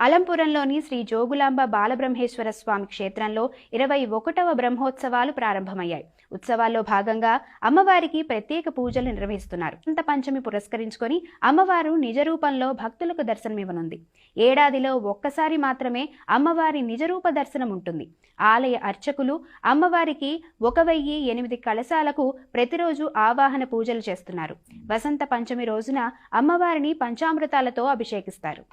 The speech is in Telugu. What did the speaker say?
అలంపురంలోని శ్రీ జోగులాంబ బాలబ్రహ్మేశ్వర స్వామి క్షేత్రంలో 21వ బ్రహ్మోత్సవాలు ప్రారంభమయ్యాయి. ఉత్సవాల్లో భాగంగా అమ్మవారికి ప్రత్యేక పూజలు నిర్వహిస్తున్నారు. వసంత పంచమి పురస్కరించుకొని అమ్మవారు నిజ రూపంలో భక్తులకు దర్శనమివ్వనుంది. ఏడాదిలో ఒక్కసారి మాత్రమే అమ్మవారి నిజరూప దర్శనం ఉంటుంది. ఆలయ అర్చకులు అమ్మవారికి 1008 కలశాలకు ప్రతిరోజు ఆవాహన పూజలు చేస్తున్నారు. వసంత పంచమి రోజున అమ్మవారిని పంచామృతాలతో అభిషేకిస్తారు.